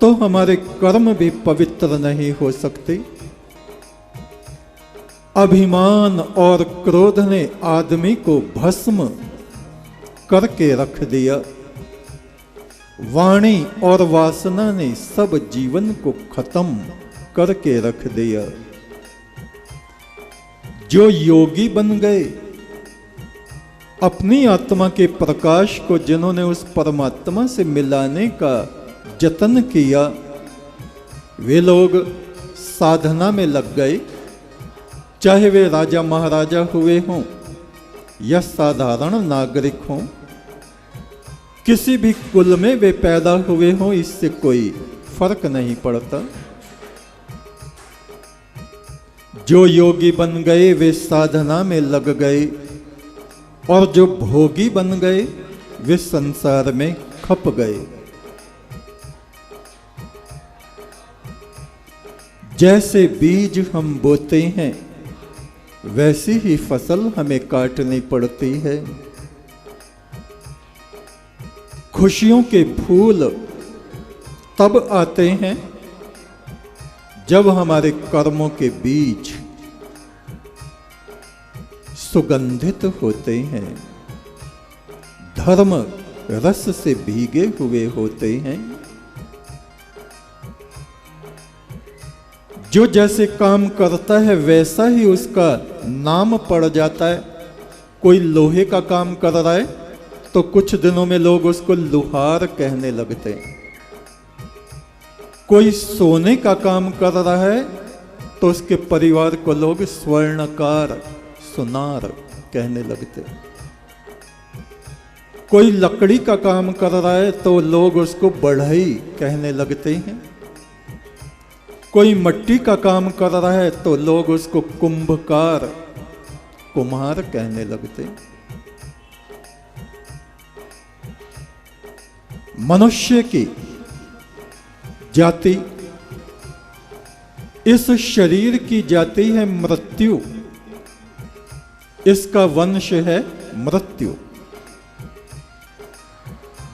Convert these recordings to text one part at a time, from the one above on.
तो हमारे कर्म भी पवित्र नहीं हो सकते। अभिमान और क्रोध ने आदमी को भस्म करके रख दिया। वाणी और वासना ने सब जीवन को खत्म करके रख दिया। जो योगी बन गए, अपनी आत्मा के प्रकाश को जिन्होंने उस परमात्मा से मिलाने का जतन किया, वे लोग साधना में लग गए। चाहे वे राजा महाराजा हुए हों या साधारण नागरिक हों, किसी भी कुल में वे पैदा हुए हों, इससे कोई फर्क नहीं पड़ता। जो योगी बन गए वे साधना में लग गए, और जो भोगी बन गए वे संसार में खप गए। जैसे बीज हम बोते हैं, वैसी ही फसल हमें काटनी पड़ती है। खुशियों के फूल तब आते हैं जब हमारे कर्मों के बीज सुगंधित होते हैं, धर्म रस से भीगे हुए होते हैं। जो जैसे काम करता है वैसा ही उसका नाम पड़ जाता है। कोई लोहे का काम कर रहा है तो कुछ दिनों में लोग उसको लुहार कहने लगते हैं। कोई सोने का काम कर रहा है तो उसके परिवार को लोग स्वर्णकार, सुनार कहने लगते। कोई लकड़ी का काम कर रहा है तो लोग उसको बढ़ई कहने लगते हैं। कोई मट्टी का काम कर रहा है तो लोग उसको कुंभकार, कुम्हार कहने लगते। मनुष्य की जाति, इस शरीर की जाति है मृत्यु, इसका वंश है मृत्यु।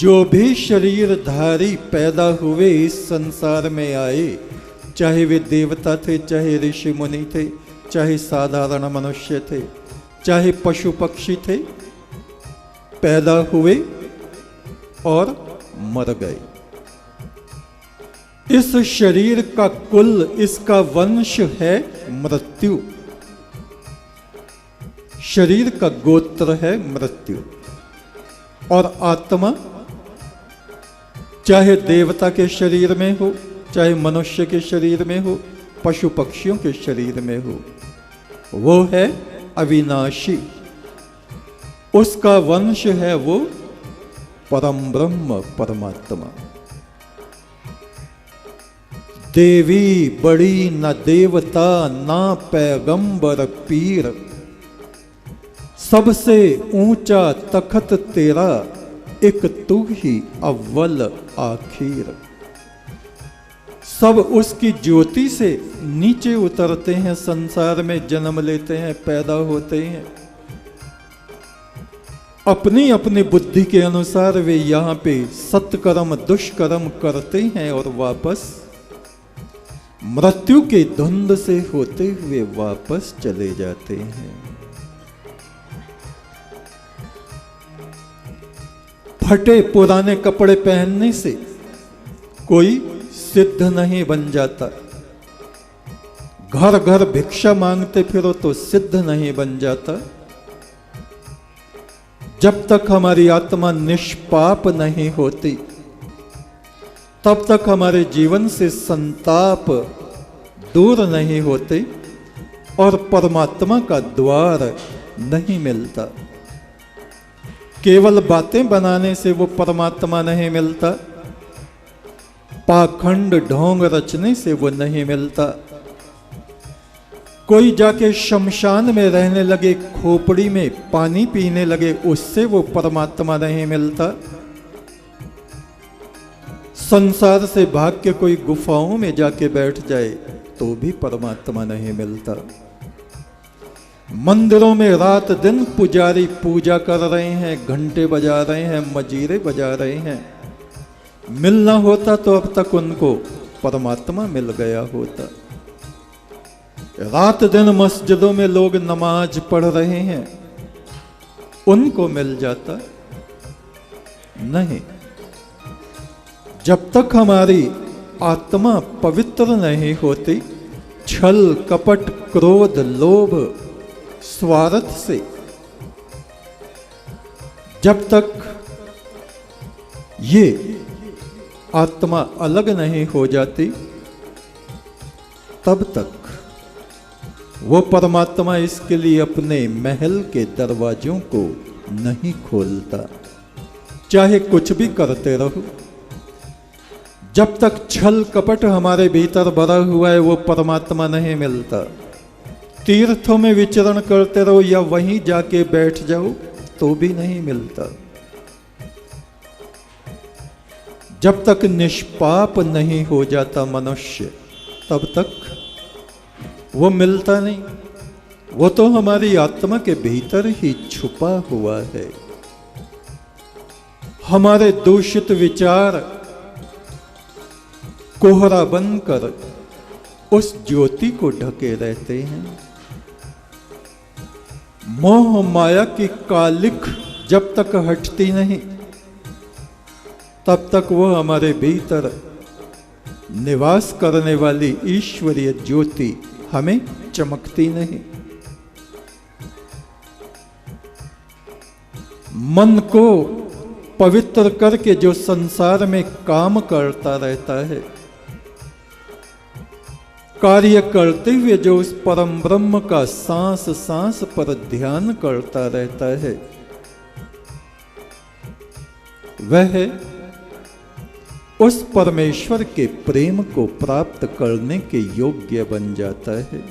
जो भी शरीरधारी पैदा हुए इस संसार में आए, चाहे वे देवता थे, चाहे ऋषि मुनि थे, चाहे साधारण मनुष्य थे, चाहे पशु पक्षी थे, पैदा हुए और मर गए। इस शरीर का कुल, इसका वंश है मृत्यु। शरीर का गोत्र है मृत्यु। और आत्मा चाहे देवता के शरीर में हो, चाहे मनुष्य के शरीर में हो, पशु पक्षियों के शरीर में हो, वो है अविनाशी। उसका वंश है वो परम ब्रह्म परमात्मा। देवी बड़ी न देवता ना पैगंबर पीर, सबसे ऊंचा तखत तेरा, एक तू ही अव्वल आखिर। सब उसकी ज्योति से नीचे उतरते हैं, संसार में जन्म लेते हैं, पैदा होते हैं। अपनी अपनी बुद्धि के अनुसार वे यहाँ पे सत्कर्म दुष्कर्म करते हैं और वापस मृत्यु के धुंध से होते हुए वापस चले जाते हैं। फटे पुराने कपड़े पहनने से कोई सिद्ध नहीं बन जाता। घर घर भिक्षा मांगते फिरो तो सिद्ध नहीं बन जाता। जब तक हमारी आत्मा निष्पाप नहीं होती, तब तक हमारे जीवन से संताप दूर नहीं होते और परमात्मा का द्वार नहीं मिलता। केवल बातें बनाने से वो परमात्मा नहीं मिलता, पाखंड ढोंग रचने से वो नहीं मिलता। कोई जाके शमशान में रहने लगे, खोपड़ी में पानी पीने लगे, उससे वो परमात्मा नहीं मिलता। संसार से भाग के कोई गुफाओं में जाके बैठ जाए तो भी परमात्मा नहीं मिलता। मंदिरों में रात दिन पुजारी पूजा कर रहे हैं, घंटे बजा रहे हैं, मजीरे बजा रहे हैं, मिलना होता तो अब तक उनको परमात्मा मिल गया होता। रात दिन मस्जिदों में लोग नमाज पढ़ रहे हैं, उनको मिल जाता नहीं। जब तक हमारी आत्मा पवित्र नहीं होती, छल कपट क्रोध लोभ स्वार्थ से जब तक ये आत्मा अलग नहीं हो जाती, तब तक वो परमात्मा इसके लिए अपने महल के दरवाजों को नहीं खोलता। चाहे कुछ भी करते रहो, जब तक छल कपट हमारे भीतर भरा हुआ है वो परमात्मा नहीं मिलता। तीर्थों में विचरण करते रहो या वहीं जाके बैठ जाओ तो भी नहीं मिलता। जब तक निष्पाप नहीं हो जाता मनुष्य, तब तक वो मिलता नहीं। वो तो हमारी आत्मा के भीतर ही छुपा हुआ है। हमारे दूषित विचार कोहरा बनकर उस ज्योति को ढके रहते हैं। मोह माया की कालिख जब तक हटती नहीं, तब तक वो हमारे भीतर निवास करने वाली ईश्वरीय ज्योति हमें चमकती नहीं। मन को पवित्र करके जो संसार में काम करता रहता है, कार्य करते हुए जो उस परम ब्रह्म का सांस सांस पर ध्यान करता रहता है, वह उस परमेश्वर के प्रेम को प्राप्त करने के योग्य बन जाता है।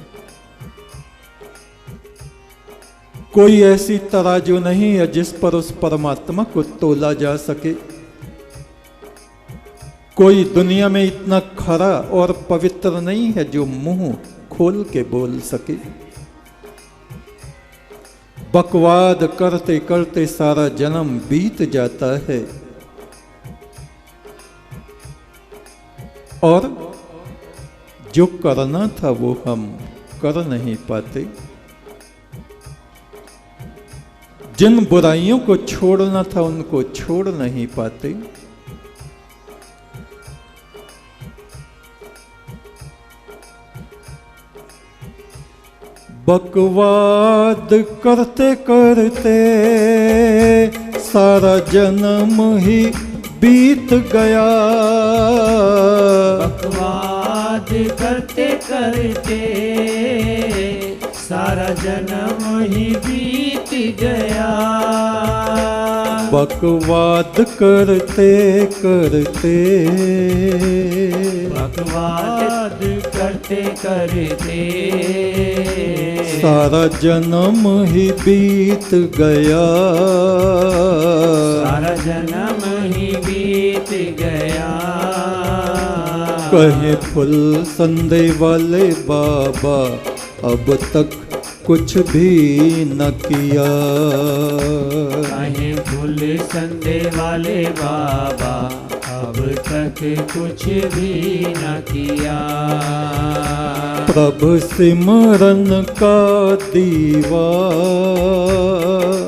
कोई ऐसी तराजू नहीं है जिस पर उस परमात्मा को तोला जा सके। कोई दुनिया में इतना खरा और पवित्र नहीं है जो मुंह खोल के बोल सके। बकवाद करते करते सारा जन्म बीत जाता है और जो करना था वो हम कर नहीं पाते। जिन बुराइयों को छोड़ना था उनको छोड़ नहीं पाते। बकवाद करते करते सारा जन्म ही बीत गया। बकवाद करते करते सारा जन्म ही बीत गया। बकवाद करते करते बकवाद करते करते सारा जन्म ही बीत गया। सारा जन्म ही बीत गया। कहे फुल संदे वाले बाबा अब तक कुछ भी न किया। कहे फुल संदे वाले बाबा अब तक कुछ भी न किया। प्रभु सिमरन का दीवा,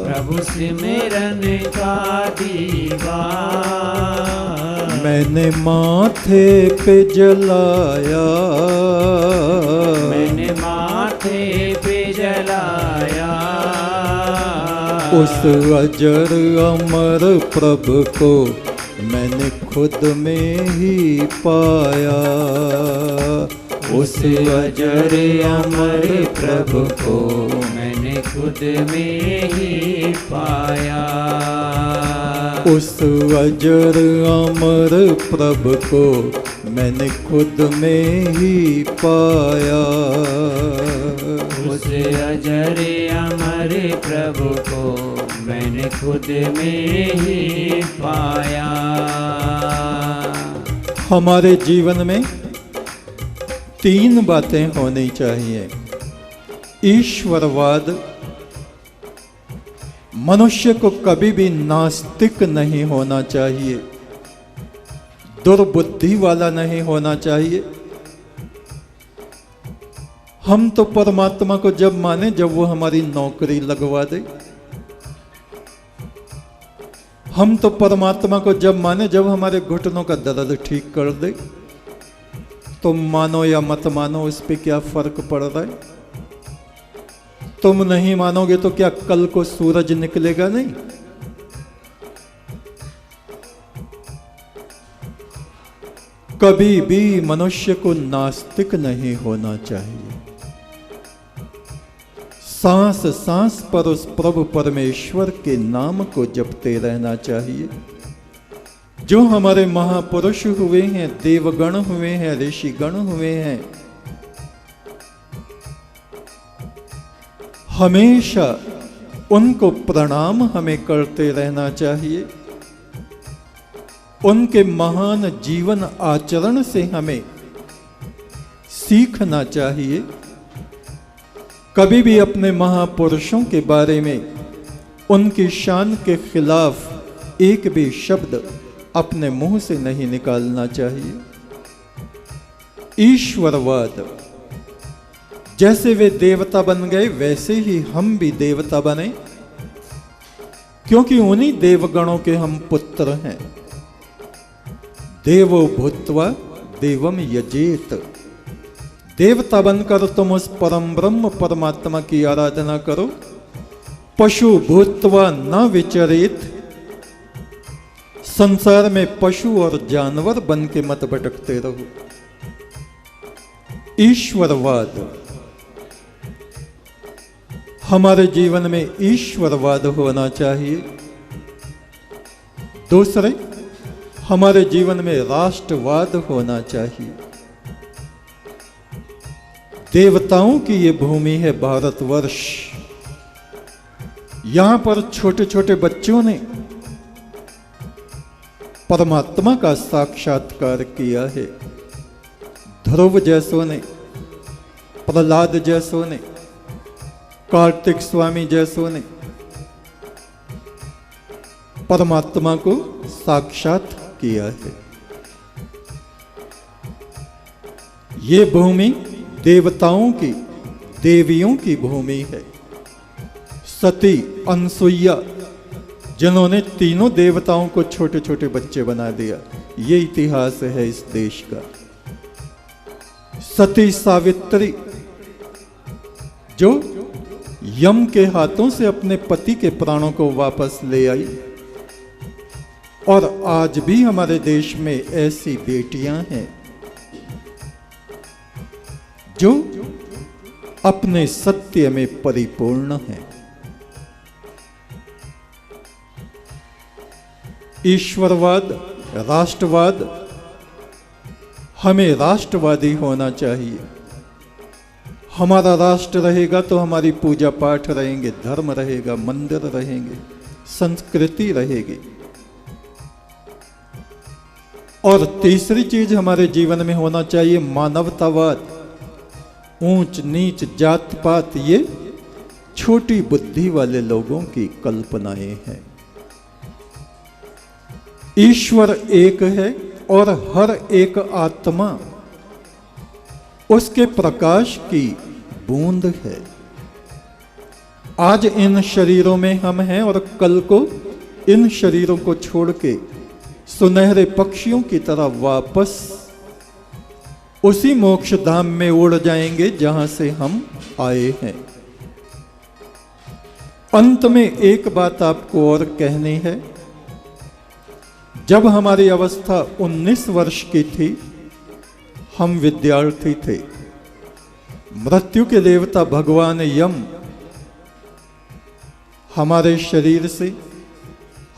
प्रभु सिमरन का दीवा मैंने माथे पे जलाया। मैंने माथे पे जलाया। उस अजर अमर प्रभु को मैंने खुद में ही पाया। उस अजर अमर प्रभु को मैंने खुद में ही पाया। उस अजर अमर प्रभु को मैंने खुद में ही पाया। उस अजर अमर प्रभु को मैंने खुद में ही पाया। हमारे जीवन में 3 बातें होनी चाहिए। ईश्वरवाद, मनुष्य को कभी भी नास्तिक नहीं होना चाहिए। दुर्बुद्धि वाला नहीं होना चाहिए। हम तो परमात्मा को जब माने जब वो हमारी नौकरी लगवा दे। हम तो परमात्मा को जब माने जब हमारे घुटनों का दर्द ठीक कर दे। तुम मानो या मत मानो, इस पे क्या फर्क पड़ रहा है? तुम नहीं मानोगे तो क्या कल को सूरज निकलेगा नहीं? कभी भी मनुष्य को नास्तिक नहीं होना चाहिए। सांस सांस पर उस प्रभु परमेश्वर के नाम को जपते रहना चाहिए। जो हमारे महापुरुष हुए हैं, देवगण हुए हैं, ऋषिगण हुए हैं, हमेशा उनको प्रणाम हमें करते रहना चाहिए। उनके महान जीवन आचरण से हमें सीखना चाहिए। कभी भी अपने महापुरुषों के बारे में उनकी शान के खिलाफ एक भी शब्द अपने मुंह से नहीं निकालना चाहिए। ईश्वरवाद, जैसे वे देवता बन गए वैसे ही हम भी देवता बने, क्योंकि उन्हीं देवगणों के हम पुत्र हैं। देवो भूत्वा देवम यजेत। देवता बनकर तुम उस परम ब्रह्म परमात्मा की आराधना करो। पशु भूत्वा न विचरेत। संसार में पशु और जानवर बन के मत भटकते रहो। ईश्वरवाद, हमारे जीवन में ईश्वरवाद होना चाहिए। दूसरे, हमारे जीवन में राष्ट्रवाद होना चाहिए। देवताओं की ये भूमि है भारतवर्ष। यहां पर छोटे छोटे बच्चों ने परमात्मा का साक्षात्कार किया है। ध्रुव जैसों ने, प्रहलाद जैसों ने, कार्तिक स्वामी जैसों ने परमात्मा को साक्षात किया है। ये भूमि देवताओं की, देवियों की भूमि है। सती, अनसुईया, जिन्होंने तीनों देवताओं को छोटे छोटे बच्चे बना दिया, ये इतिहास है इस देश का। सती सावित्री, जो यम के हाथों से अपने पति के प्राणों को वापस ले आई। और आज भी हमारे देश में ऐसी बेटियां हैं जो अपने सत्य में परिपूर्ण हैं। ईश्वरवाद, राष्ट्रवाद, हमें राष्ट्रवादी होना चाहिए। हमारा राष्ट्र रहेगा तो हमारी पूजा पाठ रहेंगे, धर्म रहेगा, मंदिर रहेंगे, संस्कृति रहेगी। और तीसरी चीज हमारे जीवन में होना चाहिए मानवतावाद। ऊंच नीच, जात पात, ये छोटी बुद्धि वाले लोगों की कल्पनाएं हैं। ईश्वर एक है और हर एक आत्मा उसके प्रकाश की बूंद है। आज इन शरीरों में हम हैं और कल को इन शरीरों को छोड़ के सुनहरे पक्षियों की तरह वापस उसी मोक्ष धाम में उड़ जाएंगे जहां से हम आए हैं। अंत में एक बात आपको और कहनी है। जब हमारी अवस्था 19 वर्ष की थी, हम विद्यार्थी थे। मृत्यु के देवता भगवान यम हमारे शरीर से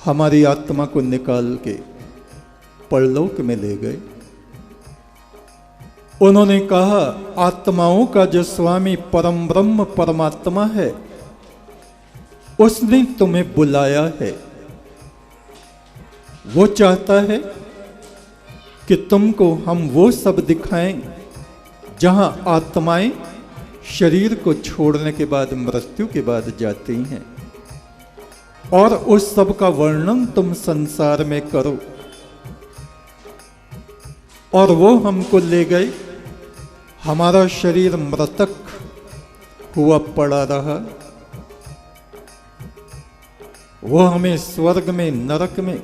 हमारी आत्मा को निकाल के परलोक में ले गए। उन्होंने कहा, आत्माओं का जो स्वामी परम ब्रह्म परमात्मा है, उसने तुम्हें बुलाया है। वो चाहता है कि तुमको हम वो सब दिखाएं जहां आत्माएं शरीर को छोड़ने के बाद, मृत्यु के बाद जाती हैं, और उस सब का वर्णन तुम संसार में करो। और वो हमको ले गए। हमारा शरीर मृतक हुआ पड़ा रहा। वो हमें स्वर्ग में, नरक में,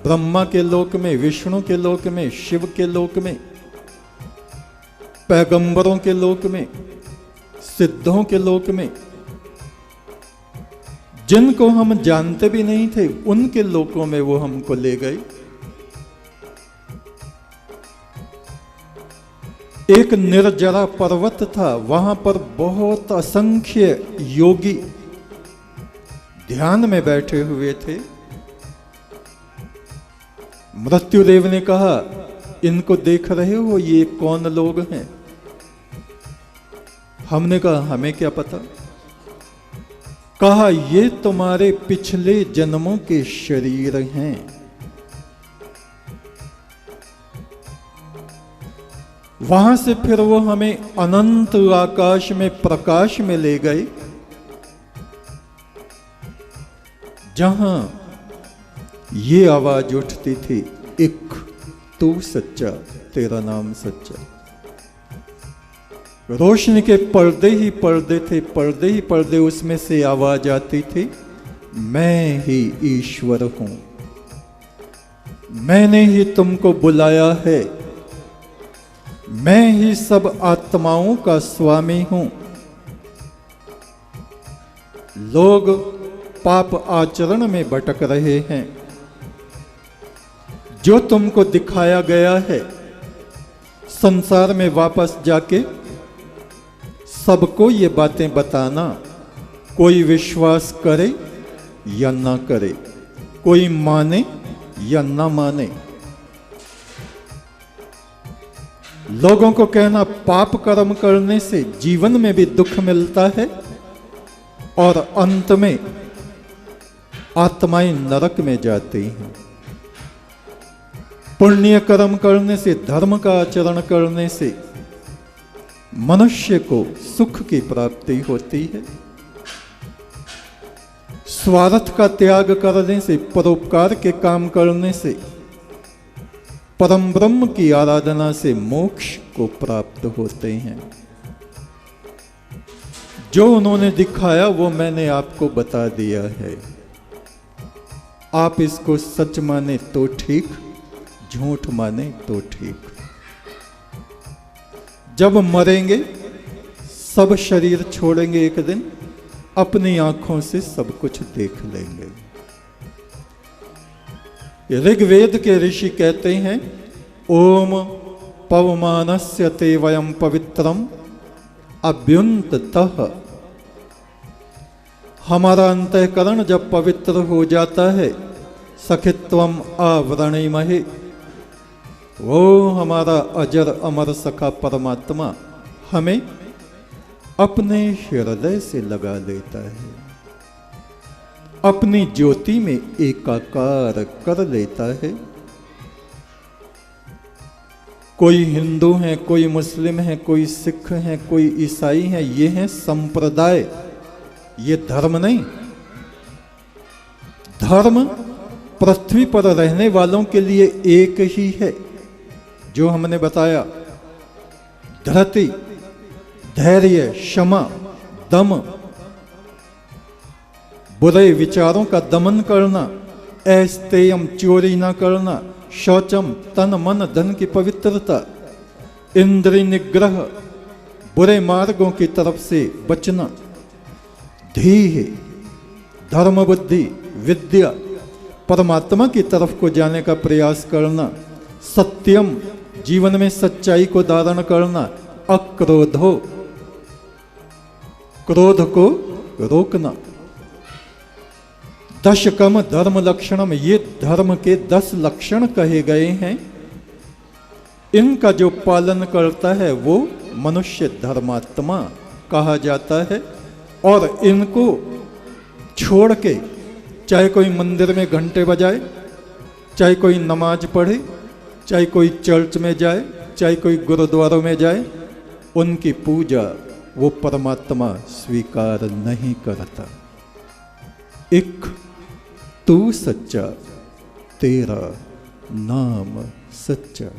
ब्रह्मा के लोक में, विष्णु के लोक में, शिव के लोक में, पैगंबरों के लोक में, सिद्धों के लोक में, जिनको हम जानते भी नहीं थे, उनके लोकों में वो हमको ले गए। एक निर्जरा पर्वत था, वहां पर बहुत असंख्य योगी ध्यान में बैठे हुए थे। मृत्युदेव ने कहा, इनको देख रहे हो, ये कौन लोग हैं? हमने कहा, हमें क्या पता। कहा, ये तुम्हारे पिछले जन्मों के शरीर हैं। वहां से फिर वो हमें अनंत आकाश में, प्रकाश में ले गए, जहां ये आवाज उठती थी, इक तू सच्चा, तेरा नाम सच्चा। रोशनी के पर्दे ही पर्दे थे, पर्दे ही पर्दे, उसमें से आवाज आती थी, मैं ही ईश्वर हूं, मैंने ही तुमको बुलाया है, मैं ही सब आत्माओं का स्वामी हूं। लोग पाप आचरण में भटक रहे हैं। जो तुमको दिखाया गया है, संसार में वापस जाके सबको ये बातें बताना। कोई विश्वास करे या ना करे, कोई माने या ना माने। लोगों को कहना, पाप कर्म करने से जीवन में भी दुख मिलता है और अंत में आत्माएं नरक में जाती हैं। पुण्य कर्म करने से, धर्म का आचरण करने से मनुष्य को सुख की प्राप्ति होती है। स्वार्थ का त्याग करने से, परोपकार के काम करने से, परम ब्रह्म की आराधना से मोक्ष को प्राप्त होते हैं। जो उन्होंने दिखाया वो मैंने आपको बता दिया है। आप इसको सच माने तो ठीक, झूठ माने तो ठीक। जब मरेंगे, सब शरीर छोड़ेंगे एक दिन, अपनी आंखों से सब कुछ देख लेंगे। ऋग्वेद के ऋषि कहते हैं, ओम पवमानस्य ते वयम पवित्रम अभ्युन्ततः। हमारा अंतःकरण जब पवित्र हो जाता है, सखित्वम आवरणीमहे, वो हमारा अजर अमर सखा परमात्मा हमें अपने हृदय से लगा लेता है, अपनी ज्योति में एकाकार कर लेता है। कोई हिंदू है, कोई मुस्लिम है, कोई सिख है, कोई ईसाई है, ये है संप्रदाय, ये धर्म नहीं। धर्म पृथ्वी पर रहने वालों के लिए एक ही है, जो हमने बताया, धृति, धैर्य, क्षमा, दम, बुरे विचारों का दमन करना, ऐस्तेयम, चोरी ना करना, शौचम, तन मन धन की पवित्रता, इंद्रिय निग्रह, बुरे मार्गों की तरफ से बचना, धीः, धर्म बुद्धि, विद्या, परमात्मा की तरफ को जाने का प्रयास करना, सत्यम, जीवन में सच्चाई को धारण करना, अक्रोधो, क्रोध को रोकना, दशकम धर्म लक्षणम, ये धर्म के 10 लक्षण कहे गए हैं। इनका जो पालन करता है वो मनुष्य धर्मात्मा कहा जाता है। और इनको छोड़ के चाहे कोई मंदिर में घंटे बजाए, चाहे कोई नमाज पढ़े, चाहे कोई चर्च में जाए, चाहे कोई गुरुद्वारों में जाए, उनकी पूजा वो परमात्मा स्वीकार नहीं करता। एक तू सच्चा, तेरा नाम सच्चा।